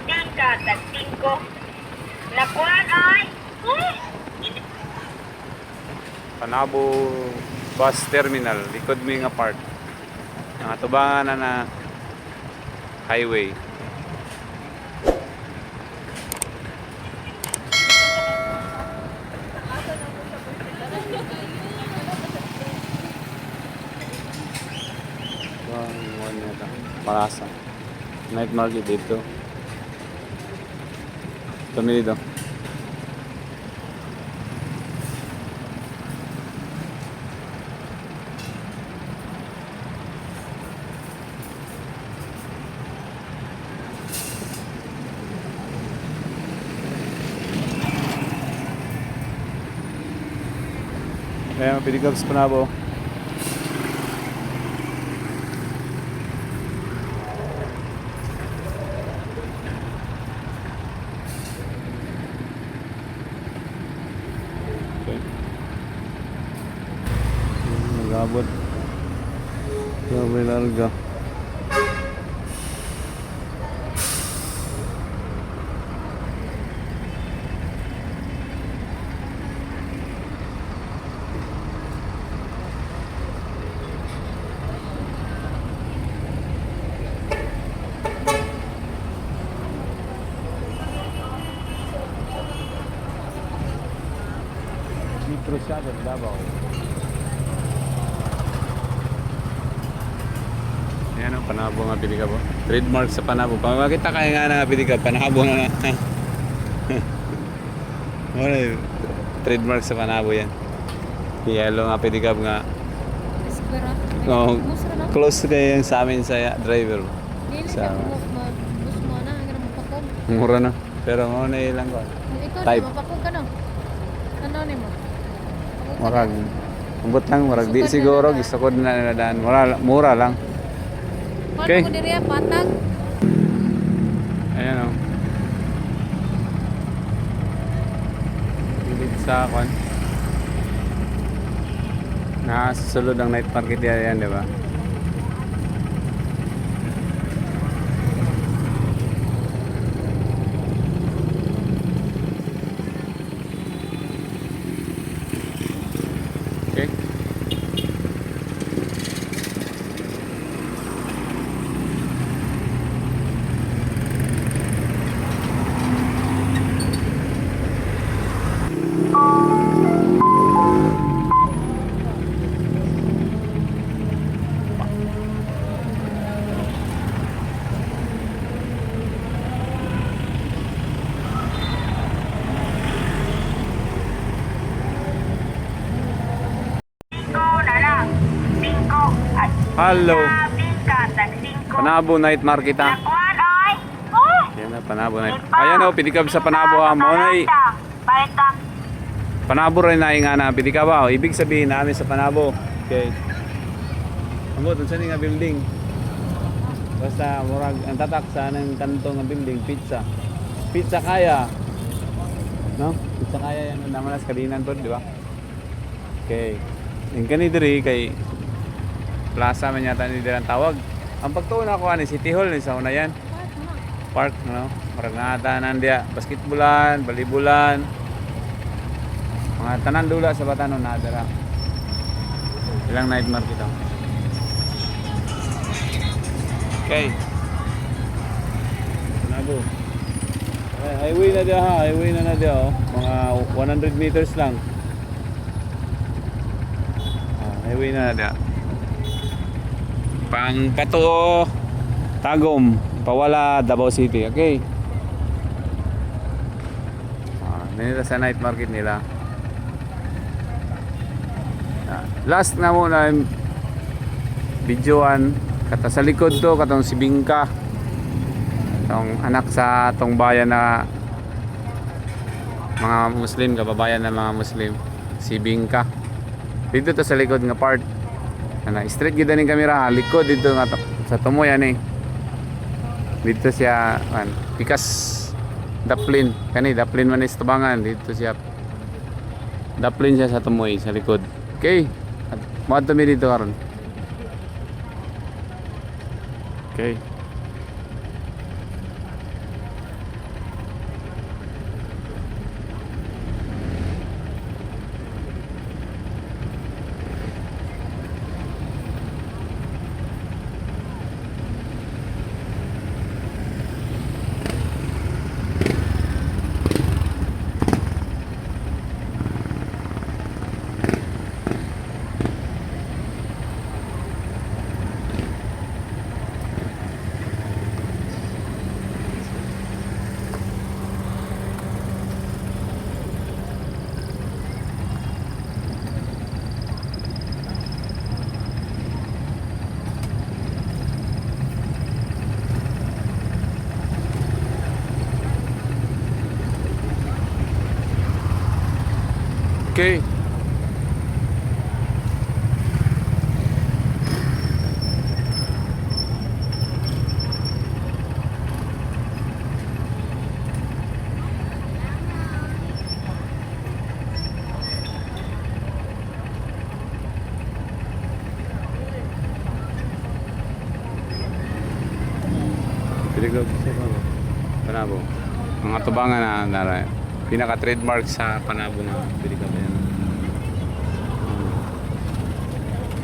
bingka tag 5. Nakuan ay. Panabo Bus Terminal, likod mi nga part. Nakatubangan na highway. Marasa. Night market dito. Kami dito. Ayan, pinikabs pa na po. Okay. Nag-abot. Grabe larga. Metro siya sa Davao. Ayan o, Panabo nga pili ka po. Trademark sa Panabo. Pag makita kaya nga nga pili ka, Panabo na na. Trademark sa Panabo yan. Yellow nga pili ka nga. Oh, close kayo sa amin sa driver. Sa mura na. Pero mo na ilang ko. Type. Mapakog ka no? Ano ni mo? Marag. Umbot lang, marag di siguro. Gusto ko na niladaan. Mura lang. Okay. Paano ko diriya? Patag? Ayan o. Pilit sa akon. Nakasulod ang night market yan, di ba? Okay. Hello. Panabo night market ha. Nakuan ay. Oh. Yan na, Panabo night. Ayan o, pinikab sa Panabo ha. Maunay. Panabo rin na nga na pinikab ha. Ibig sabihin namin sa Panabo. Okay. Amo, dun sa nga building. Basta murag ang tatak sa ng kanto nga building, pizza. Pizza kaya. No? Pizza kaya yan naman sa kalinan to, di ba? Okay. Yung kanidiri kay Plaza man yata ni ang tawag. Ang pagtuon ako ani City Hall ni sa una yan. Park no. Marag nga nandiya basketballan, balibulan. Mga tanan dula sa Batanon na dara. Ilang night market ito. Okay. Panabo. Okay, highway na dia ha, highway na dia oh. Mga 100 meters lang. Highway na dia. Pang Pato, Tagum, Pawala, Davao City. Okay. Nila sa night market nila. Last na muna videoan kata sa likod to katong si Bingka. Tong anak sa tong bayan na mga Muslim, kababayan ng mga Muslim, si Bingka. Dito to sa likod nga part. Ana straight gid ning kamera, likod dito nga sa tumo yan eh. Dito siya pikas Daplin, kani Daplin man is tubangan dito siya. Daplin siya sa tumoy sa likod. Okay. At moadto mi dito karon. Okay. Okay. Piligog sa Panabo. Mga tubangan na pinaka-trademark sa Panabo na piligog yan.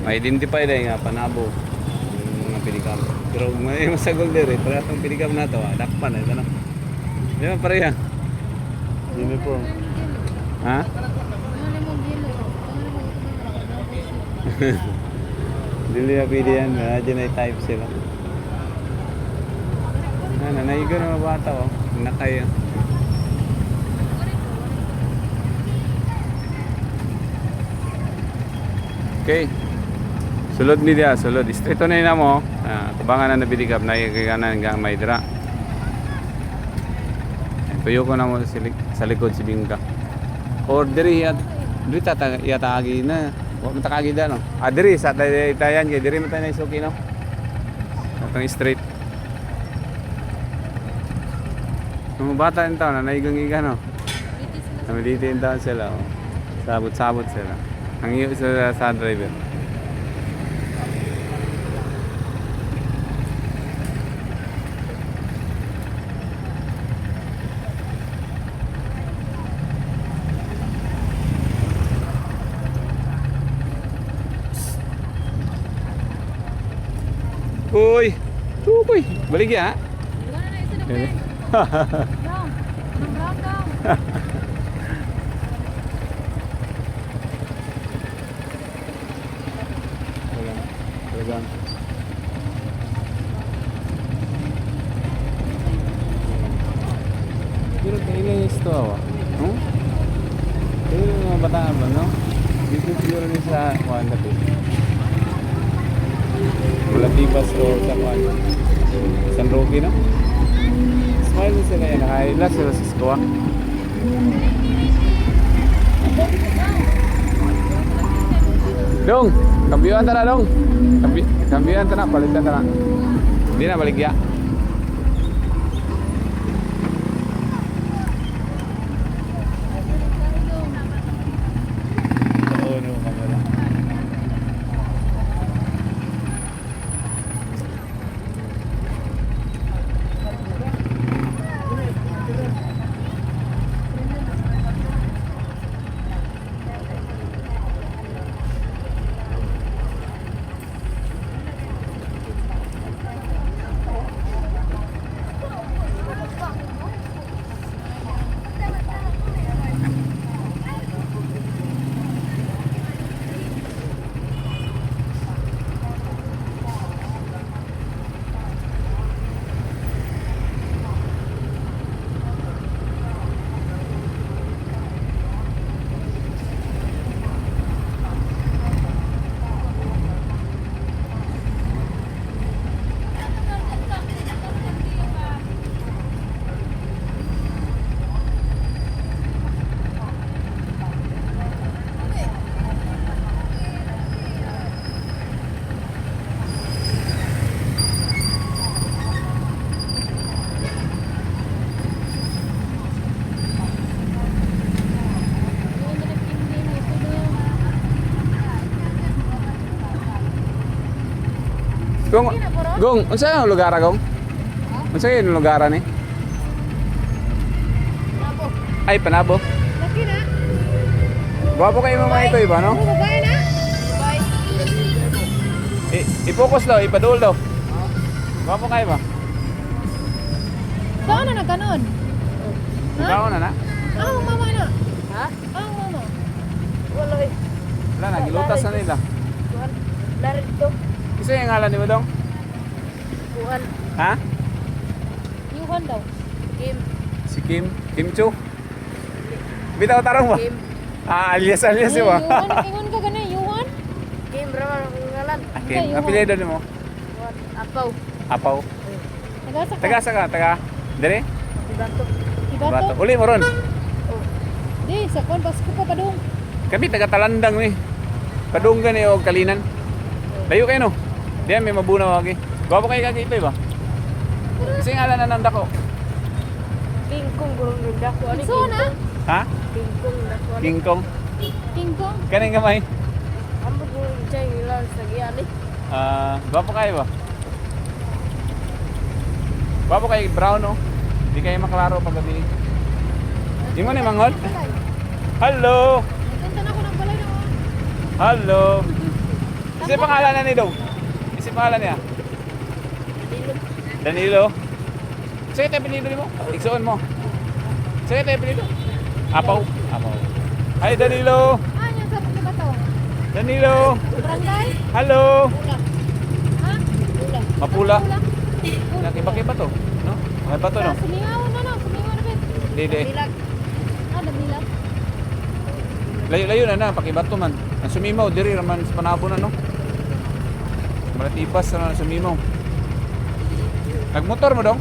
Ma-identify na yung Panabo yung mga piligab. Pero may masagol din eh. Para itong piligab na ito, dakpan eh. Ano? Di ba pareha? Uniform. Ha? Dili na pwede yan. Dyan ay type sila. Nanaigo na mga bata oh. Nakaya. Okay. Sulod ni dia, sulod. Straight na yun mo. Tubangan na nabiligap na ikaganan hanggang may dira. Tuyo ko na mo sa likod si Bingka. Or diri yata agi na. Huwag matakagi da no. Diri sa tayan kay diri mo tayo na isuki no. Atong straight. Mga bata yung taon na naigang-iga no. Namiliti yung taon sila oh. Sabot-sabot sila. Ang iyo sa driver. Uy! Tukoy! Baligya ha? Talagang. Pero kailan ito awa? Kailan yung mga bataan ba, no? Dito siguro rin sa Juan Dapi. Wala Tibas or sa Juan. San Roque, no? Smile sila yan. Nakaila sila sa Skwa. Dong! Kambiyoan ta na, Dong! Kambiyoan ta na, palitan ta na. Hindi na, baligya. Oo, no, kamera. Gong, unsa yung lugar Gong? Unsa yung lugar ni? Panabo. Ay, Panabo. Laki na. Gwapo kayo mga ito iba, no? Babae na. Babae. I-focus daw, ipadul daw. Gwapo kayo ba? Saan na nagkanon? Ikaw na na? Ang mama na. Ha? Ang mama. Wala eh. Wala, nagilutas na nila. Kuhan. Larit to. Isa yung ngalan ni mo dong? Kuhan. Ha? Yuhan daw. Kim. Si Kim? Kim Chu? Bitaw tarong ba? Kim. Alias si ba? Yuhan ka ganun, Yuhan? Kim. Ramar ang ngalan. Kim, apelyido ni mo? Kuhan. Apaw. Apaw. Nagasa ka? Taga ka? Taga? Dire? Ibanto. Ibato? Bato. Uli mo ron. Oh. Di, sa kon, Pasko pa pa dong. Kami taga Talandang ni. Padunggan ni o Kalinan. Layo kayo no. Diyan may mabunaw lagi. Gwapo kayo kagito ba? Kasi ngalan na nanda ko. Kingkong gulong ganda ko. Ano So na? Ha? Kingkong na ko. King Kong. King Kong. Kaning gamay. Ambot mo yung chay ilang sa giyan eh. Gwapo kayo ba? Gwapo kayo brown no. Di kayo maklaro pag gabi. Di mo ni mangol? Balay. Hello. Nagpunta na ako ng balay naman. Hello. Kasi pangalan na ni Dong. Kasi pangalan niya. Danilo. Sige tayo pinili mo. Iksoon mo. Sige tayo pinili. Apaw. Apaw. Hi Danilo. Ah, yan sa ba to? Danilo. Barangay? Hello. Ula. Ha? Ula. Mapula. Ula. Nakiba-kiba to. No? May bato no? Sumingaw na. Sumingaw na bet. Dede. Bilag. Ah, dabilag. Layo-layo na na. Pakibato man. Ang sumimaw. Diri raman sa panabo na no? Malatipas na sumimaw. Nagmotor mo dong?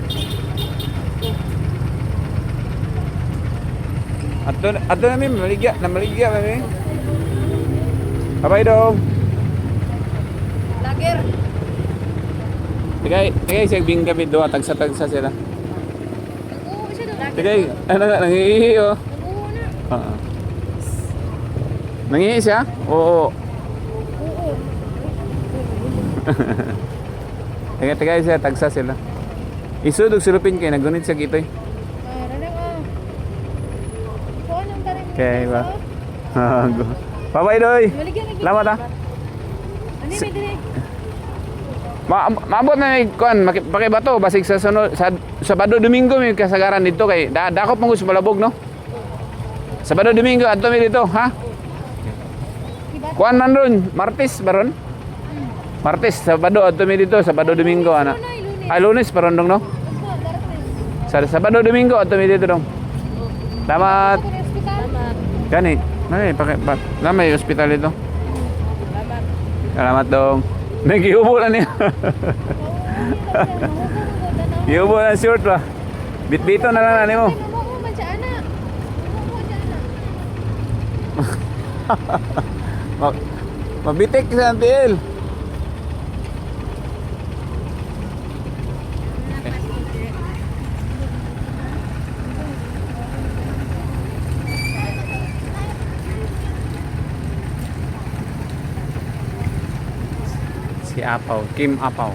Adto na mi maligya. Namaligya kami. Bye dong. Lager. Tigay siya bingga do tagsa sila. Nag-uho siya doon. Tigay ano nga nangihi oh. Nag-uho na. Oo. Nangihi siya? Oo. Oo. Tigay siya tagsa sila. Isudog sulupin kay nagunit siya gitoy. Ah, ranang ah. Ikaw anong tarin? Okay ba? Bye doy. Maligyan lagi. Salamat ah. Ano may dire? Maabot na may kuan pakibato basig sa sunod sa Sabado Domingo may kasagaran dito kay dakop mo sa Malabog no. Sabado Domingo adto mi dito ha. Kuan man ron, Martes baron. Martes Sabado adto mi dito Sabado Domingo ana. Ay Lunes paron dong no. Sa Sabado Domingo adto mi dito dong. Salamat. Gani. Nay na may ospital dito. Salamat. Salamat dong. Nagiubo na niya. Giubo na short ba? Bitbito na lang ani mo. Mabitik sa antil. Si Apaw, Kim Apaw.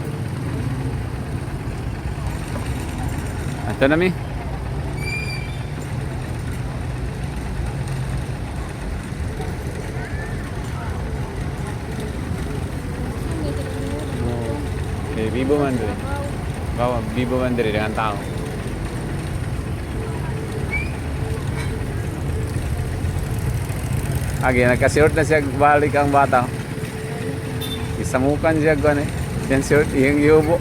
Ito na mi. Vivo man diri. Bawa, Vivo man diri dengan tao. Agi, nagka-short na siya balik ang bata. Isamukan siya gano'n eh. Yan short, yung yubo.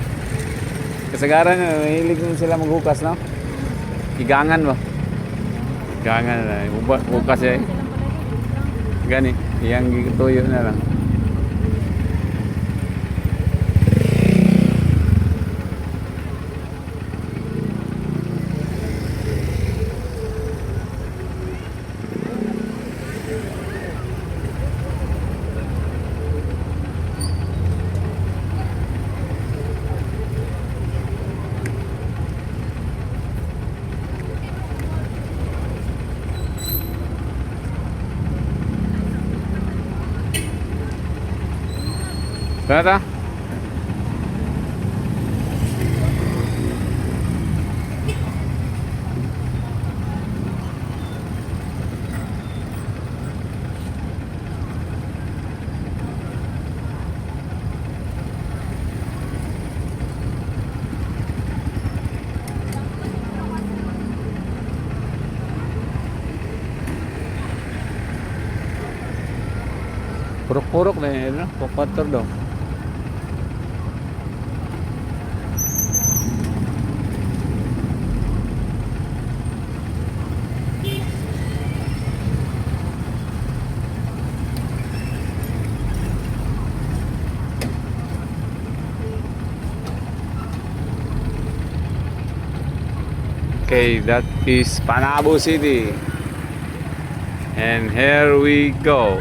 Kasagaran na, mahilig na sila maghukas, no? Higangan ba? Higangan na, hukas siya eh. Gani, iyang tuyo na lang. Berapa? Puruk-puruk na yun, no? Pupatol daw. Okay, that is Panabo City. And here we go.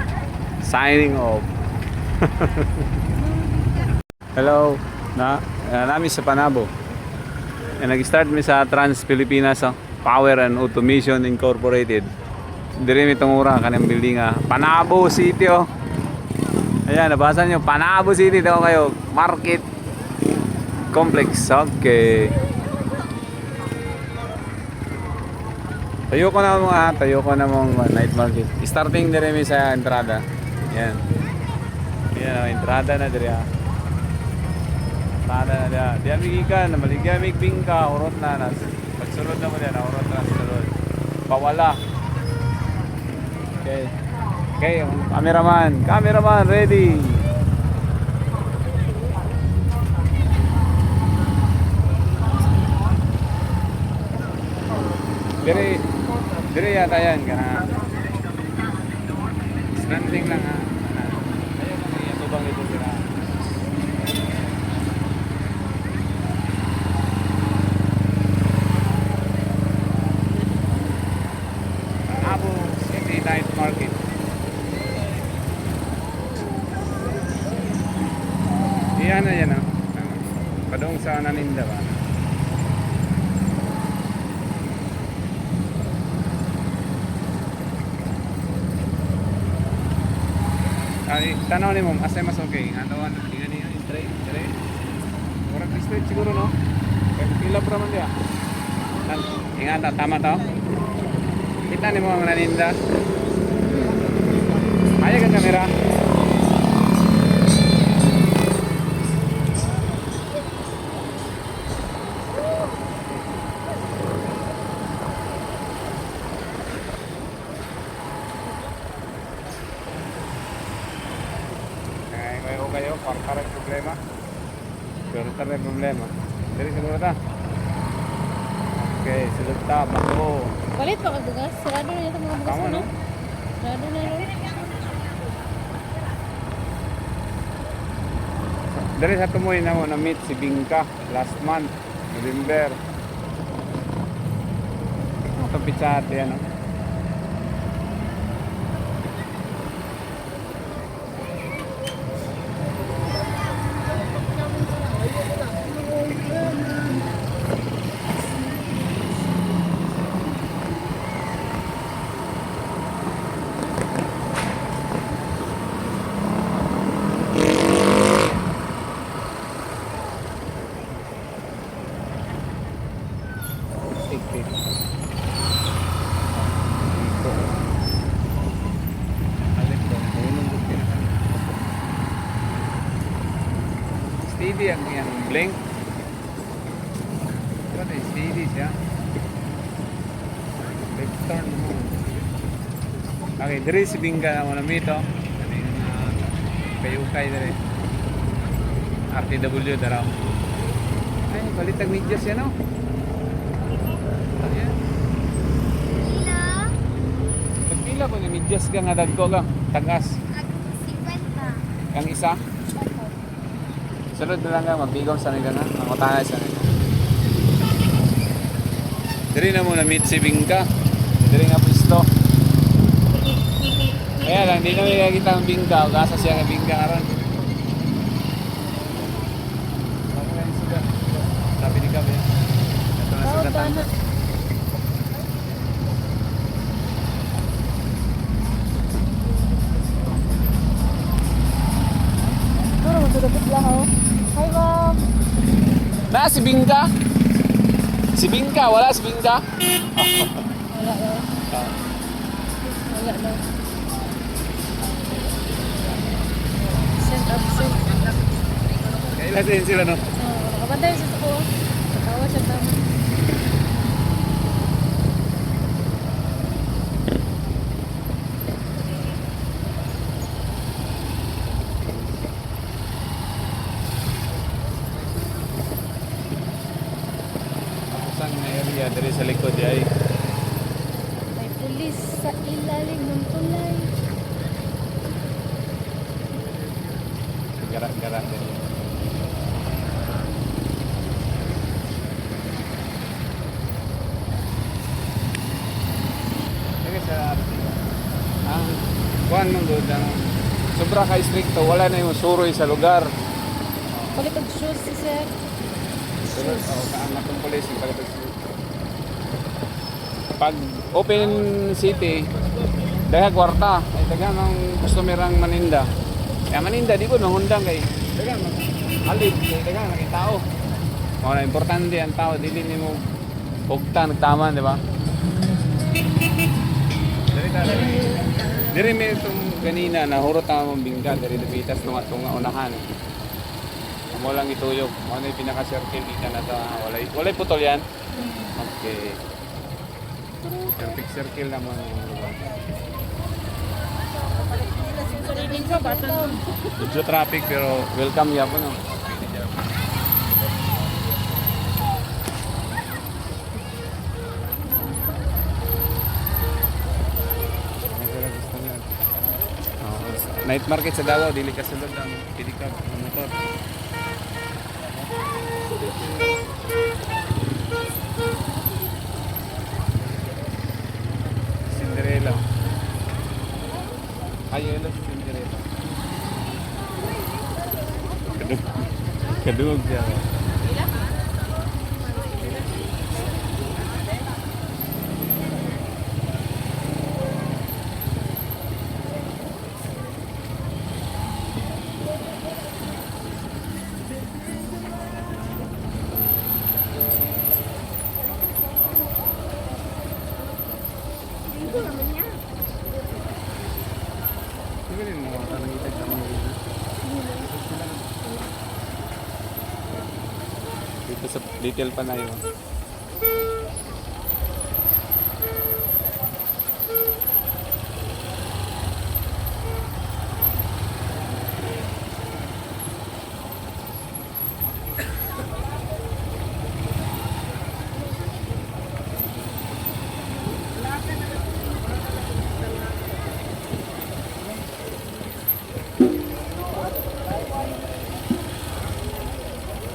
Signing off. Hello. Namin sa Panabo. Nag-start mi sa Trans Pilipinas Power and Automation Incorporated. Diri mi tungura kanang building Panabo City oh. Ayan, nabasa nyo, Panabo City daw kayo. Market Complex. Okay. Tayo ko na mong night market. Starting dire mi sa entrada. Yan. Yan, entrada na dire. Entrada na dire. Diyan migikan, maligya mig bingka, urot na nas. Pagsulod na mo diyan, urot na sulod. Pawala. Okay. Okay, cameraman ready. Dire yata yan kana. Standing lang ha. Ayun ang iatubang ito sila. Panabo City Night Market. Yan na. Padong sa naninda ba? Ay, tanaw ni mo, asay mas okay. Ano tingnan niyo, straight. Murag straight siguro no. Kaya pila pa man dia. Ingat tama to. Kita ni mo ang naninda. Ayo ka kamera. Kayo, parang problema. Pero tayo problema. Dari siguro ta. Okay, sulod ta, bako. Palit pa kagdugas. Sarado na ito mga bugas Tama ko, no? Sarado na ito. Dari sa tumoy na mo na meet si Bingka last month, November. Ito pizza hut yan, no? Tik-tik. Dito. Alin to? Unong gutin. Steady ang blink. Pero steady siya. Left turn mo. Okay, diri si Bingka na mo na mito. Kayukay diri. RTW daraw. Ay, balitag medyas yan o. Pagpila ko ni medyas ka nga dagko ka. Tagas. 50. Ang isa. Sunod na lang ka, magbigong sa nila na. Mangutangay sa nila. Diri na mo na meet si Bingka. Diri nga pwesto. Kaya lang, di na may kakita ang Bingka. O gasa siya nga Bingka karon. Sabi ni Gabi. Ito na sugatan. Puro masudapit lang ako. Hi, ma'am. Na si Bingka? Si Bingka, wala si Bingka? Wala daw. Wala daw. Send absent. Kailan din sila no? Nakabantay siya sa ko. Natawa siya tama. Saan na area? Diri sa likod ay. May pulis sa ilalim ng tulay. Garak-garak din. Sige sa kuan man gud ang sobra ka stricto, wala na yung suroy sa lugar. Palipag shoes si sir. Sulod kaan na tong police yung palipad shoes. Pag open city, dahil kwarta, ay dagan ang customer ang maninda. Kaya maninda, di ko nangundang kay dagan halid, kay dagan ang tao. Mga importante ang tao, dili ni mo hugta, nagtama, di ba? Diri may itong kanina, nahurot ang mong bingka, diri nabitas itong unahan. Amo lang ituyok, ano yung pinaka-circle, kita na ito, walay putol yan? Okay. Perfect circle naman yung lugar. Medyo traffic pero welcome ya po no. Night market sa Davao, dili ka sulod ang pilikap ng motor. Cinderella. Ayun lang Cinderella. Kadug siya. Dito sa detail pa na yun.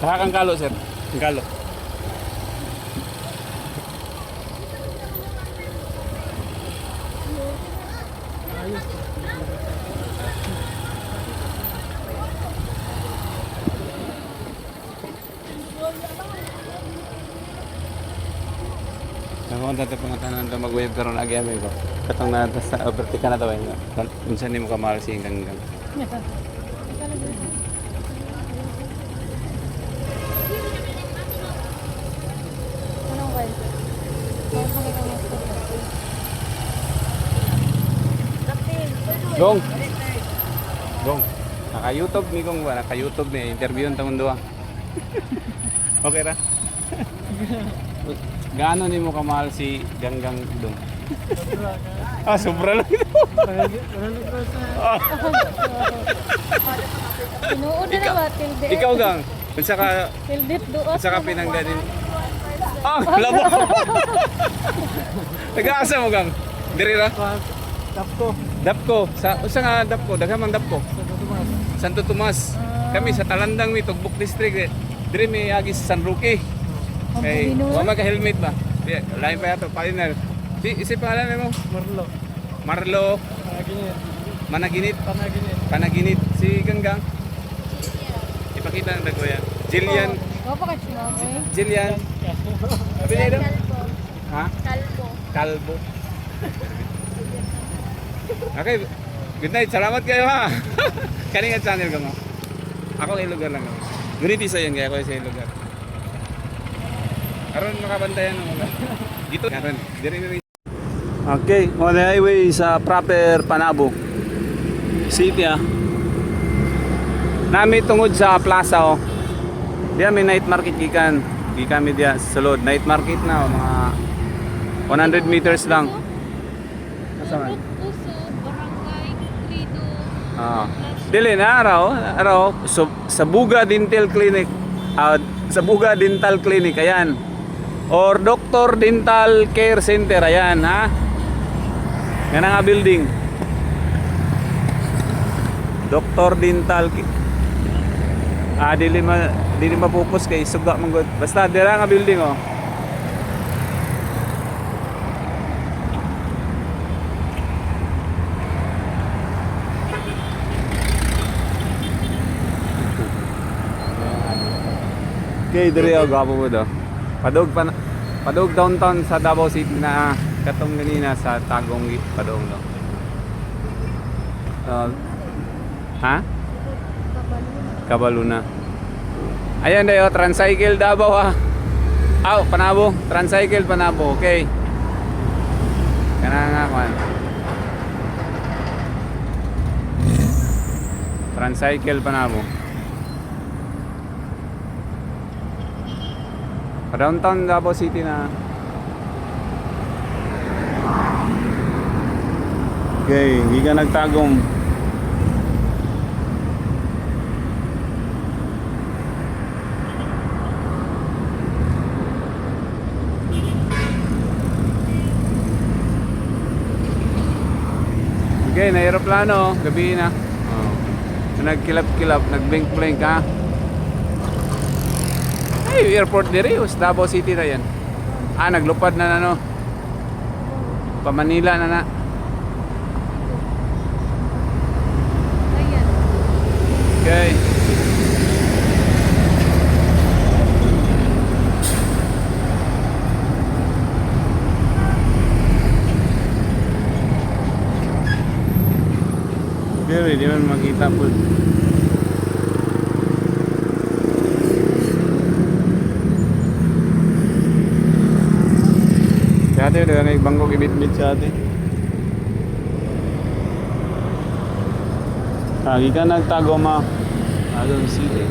Saka kang kalo, sir. Ang kalo. Ako dati pangatanan na mag-wave karon agyamay ko. Katong na sa overtake na tayo. Minsan ni mo ka mahal si hanggang. Anong kayo? Bakit mo kayo Gong. Gong. Naka-YouTube ni Gong ba? Naka-YouTube ni interview ta mundo. Okay ra. Gaano ni mo kamahal si Ganggang Dong? Sobra lang ito. Tinuod na ba? Tilde. Ikaw Gang, unsa ka Tildit doon. unsa ka pinangganin? Labo. Nag-aasa mo Gang? Diri ra? Dapko. Sa unsa nga Dapko? Daghamang Dapko. Santo Tomas. Kami sa Talandang mi Tugbok District. Diri mi agi sa San Roque. Okay, wala ka helmet ba? Lain pa yato, partner. Isi pangalan mo? Marlo. Marlo. Managinit. Managinit. Panaginit. Si Ganggang. Ipakita ng dago yan. Jillian. Wala pa kayo sinabi. Jillian. Sabi niya daw? Ha? Kalbo. Kalbo. Okay. Good night. Salamat kayo ha. Kaninga channel ka mo. Ako kay lugar lang. Ngunit isa yan kaya ako sa lugar. Karon makabantayan mo na. Dito karon dire. Okay, on the highway sa proper Panabo City Nami tungod sa plaza Diya may night market gikan. Di kami diya sulod. Night market na mga 100 meters lang. Saan? Puso, Barangay, Lido. Dili na araw sa Buga Dental Clinic. Sa Buga Dental Clinic ayan. Or Dr. Dental Care Center ayan ha. Yan nga building. Dr. Dental dili mapupos kay suga man gud. Basta dira nga building Okay, diri ako gwapo mo do. Padug downtown sa Davao City na katong ganina sa Tagong padung do. Ha? Kabaluna. Ayan dayo, tricycle Davao ha. Aw, Panabo, tricycle Panabo, okay. Kana nga man. Tricycle Panabo. Downtown Davao City na. Okay, hindi ka nagtagom. Okay, na aeroplano, gabi na. Oh. Nagkilap-kilap, nag-blink-blink ha. Ay, airport diri, Davao City na yan. Naglupad na ano. Pa Manila na na. Ayan. Okay. Pero hindi man makita po. Sa atin, may banggong ibit-bit sa atin. Lagi ka nagtagoma. Tagum City.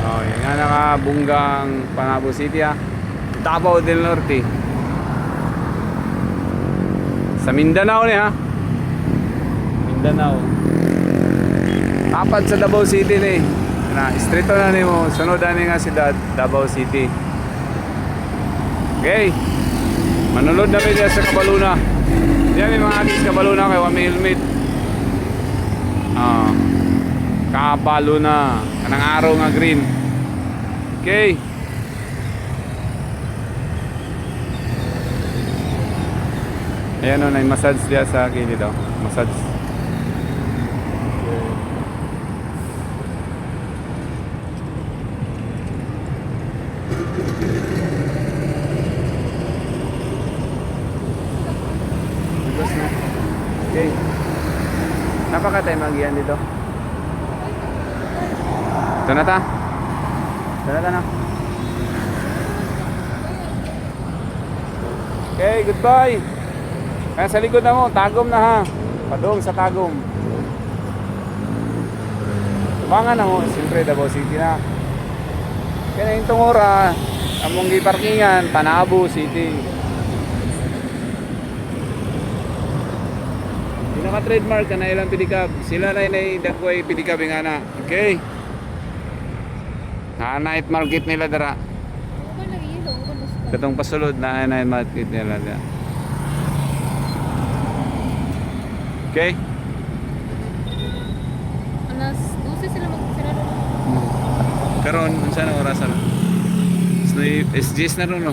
Oh, yan nga nakabunggang Panabo City ha. Davao del Norte. Sa Mindanao ni ha. Mindanao. Apat sa Davao City ni. Na istrito na nimo, sunod ani nga siyudad Davao City. Okay. Manunod na mi sa Kabaluna. Diyan may mga atis Kabaluna kay wa may helmet. Kabaluna, kanang araw nga green. Okay. Ayan o, massage diya sa akin daw. Massage. Okay. Napakatay magiyan dito. Ito na ta. Ito na ta na. Okay, goodbye. Kaya sa likod na mo, Tagum na ha. Padung sa Tagum. Tubangan na mo, siyempre Davao City na. Kaya na yung tungura, among giparkingan, Panabo City. Yung naka-trademark ka na ilang pedicab. Sila na yung dakway pedicab yung ana. Okay. Na-night market nila dara. Katong pasulod na night market nila dara. Okay. Alas 12 sila magsirado. Karon unsa na oras na? SGS na ron no.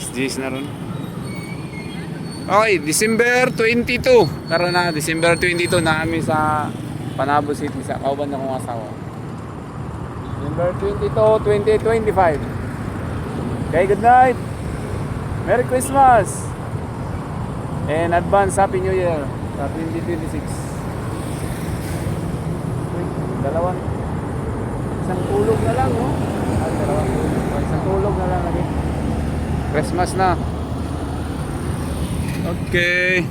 SGS na ron. Okay, December 22. Karon na December 22 na kami sa Panabo City sa kauban na kong asawa. December 22, 2025. Okay, good night. Merry Christmas. And advance Happy New Year sa 2026. Dalawang isang tulog na lang, no? Dalawang tulog. Isang tulog na lang lagi. Christmas na. Okay.